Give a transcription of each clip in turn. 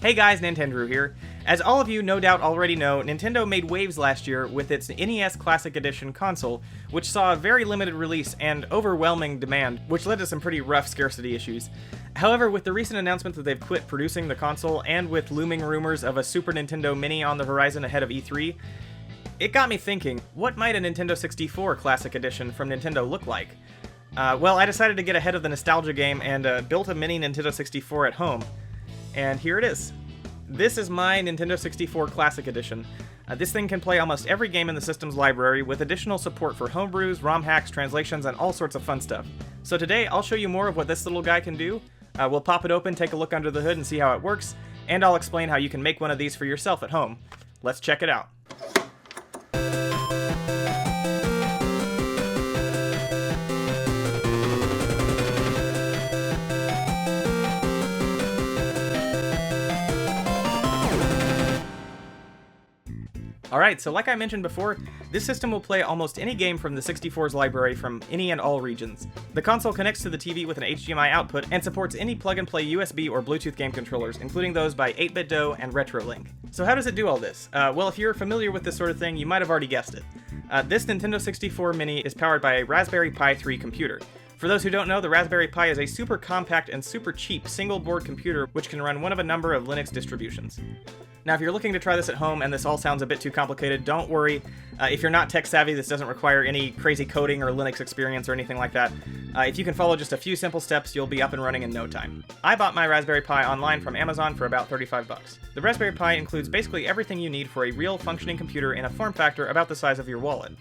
Hey guys, Nintendrew here. As all of you no doubt already know, Nintendo made waves last year with its NES Classic Edition console, which saw a very limited release and overwhelming demand, which led to some pretty rough scarcity issues. However, with the recent announcement that they've quit producing the console, and with looming rumors of a Super Nintendo Mini on the horizon ahead of E3, it got me thinking, what might a Nintendo 64 Classic Edition from Nintendo look like? Well, I decided to get ahead of the nostalgia game and built a mini Nintendo 64 at home. And here it is. This is my Nintendo 64 Classic Edition. This thing can play almost every game in the system's library, with additional support for homebrews, ROM hacks, translations, and all sorts of fun stuff. So today, I'll show you more of what this little guy can do. We'll pop it open, take a look under the hood, and see how it works, and I'll explain how you can make one of these for yourself at home. Let's check it out. Alright, so like I mentioned before, this system will play almost any game from the 64's library from any and all regions. The console connects to the TV with an HDMI output and supports any plug-and-play USB or Bluetooth game controllers, including those by 8BitDo and RetroLink. So how does it do all this? Well, if you're familiar with this sort of thing, you might have already guessed it. This Nintendo 64 Mini is powered by a Raspberry Pi 3 computer. For those who don't know, the Raspberry Pi is a super compact and super cheap single-board computer which can run one of a number of Linux distributions. Now, if you're looking to try this at home and this all sounds a bit too complicated, don't worry. If you're not tech savvy, this doesn't require any crazy coding or Linux experience or anything like that. If you can follow just a few simple steps, you'll be up and running in no time. I bought my Raspberry Pi online from Amazon for about $35. The Raspberry Pi includes basically everything you need for a real functioning computer in a form factor about the size of your wallet.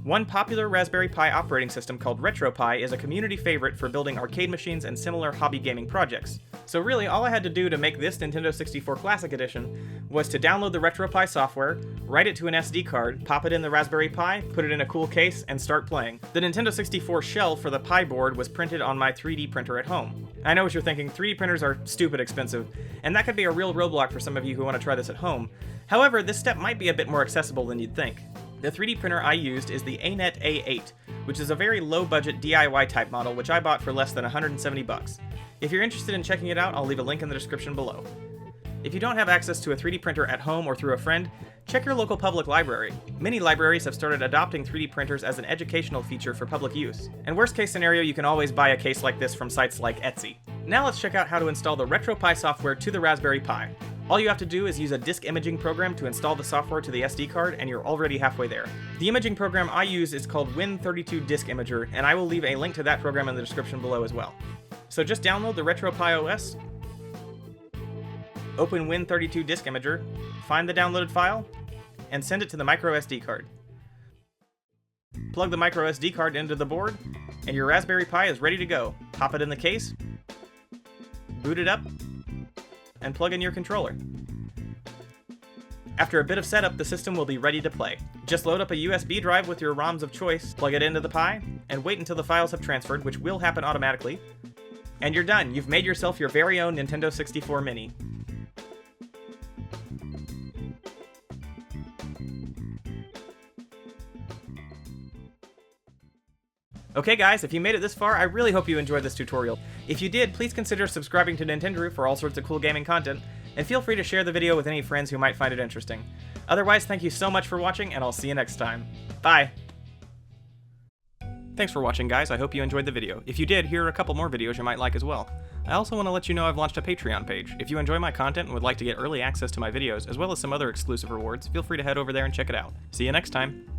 One popular Raspberry Pi operating system called RetroPie is a community favorite for building arcade machines and similar hobby gaming projects. So really, all I had to do to make this Nintendo 64 Classic Edition was to download the RetroPie software, write it to an SD card, pop it in the Raspberry Pi, put it in a cool case, and start playing. The Nintendo 64 shell for the Pi board was printed on my 3D printer at home. I know what you're thinking, 3D printers are stupid expensive, and that could be a real roadblock for some of you who want to try this at home. However, this step might be a bit more accessible than you'd think. The 3D printer I used is the ANET A8, which is a very low-budget DIY type model which I bought for less than $170. If you're interested in checking it out, I'll leave a link in the description below. If you don't have access to a 3D printer at home or through a friend, check your local public library. Many libraries have started adopting 3D printers as an educational feature for public use. And worst case scenario, you can always buy a case like this from sites like Etsy. Now let's check out how to install the RetroPie software to the Raspberry Pi. All you have to do is use a disk imaging program to install the software to the SD card, and you're already halfway there. The imaging program I use is called Win32 Disk Imager, and I will leave a link to that program in the description below as well. So just download the RetroPie OS, open Win32 Disk Imager, find the downloaded file, and send it to the microSD card. Plug the microSD card into the board, and your Raspberry Pi is ready to go. Pop it in the case, boot it up, and plug in your controller. After a bit of setup, the system will be ready to play. Just load up a USB drive with your ROMs of choice, plug it into the Pi, and wait until the files have transferred, which will happen automatically. And you're done. You've made yourself your very own Nintendo 64 Mini. Okay guys, if you made it this far, I really hope you enjoyed this tutorial. If you did, please consider subscribing to Nintendrew for all sorts of cool gaming content, and feel free to share the video with any friends who might find it interesting. Otherwise, thank you so much for watching, and I'll see you next time. Bye! Thanks for watching guys, I hope you enjoyed the video. If you did, here are a couple more videos you might like as well. I also want to let you know I've launched a Patreon page. If you enjoy my content and would like to get early access to my videos, as well as some other exclusive rewards, feel free to head over there and check it out. See you next time!